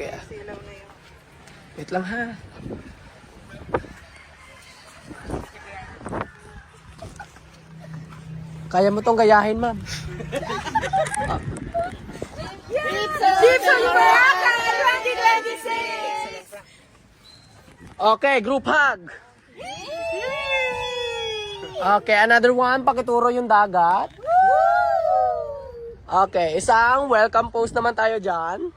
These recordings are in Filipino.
Kaya, wait lang ha. Kaya mo tong gayahin, ma'am. Pizza Baraka 2026! Okay, group hug. Okay, another one. Pakituro yung dagat. Okay, isang welcome pose naman tayo dyan.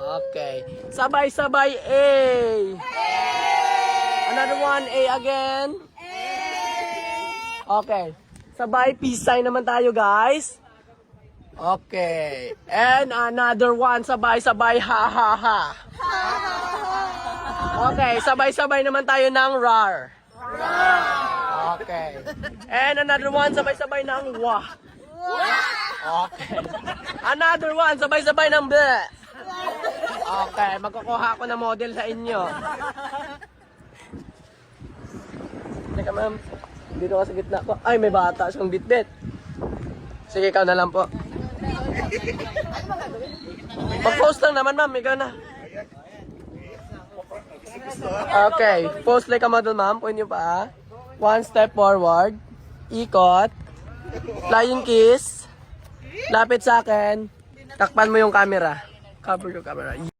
Okay, sabay-sabay A. Another one, A again. Okay, sabay peace sign naman tayo, guys. Okay, and another one, sabay-sabay ha ha ha. Okay, sabay-sabay naman tayo ng rar. Okay, and another one, sabay-sabay ng wah. Okay, another one, sabay-sabay ng bleh. Okay, magkukuha ako ng model sa inyo. Teka, ma'am. Dito ka sa gitna ko. Ay, may bata siyang bitbit. Sige, ikaw na lang po. Pag-post lang naman, ma'am. Ikaw na. Okay. Post like a model, ma'am. Point nyo pa. One step forward. Ikot. Flying kiss. Lapit sa akin. Takpan mo yung camera. Cover yung camera.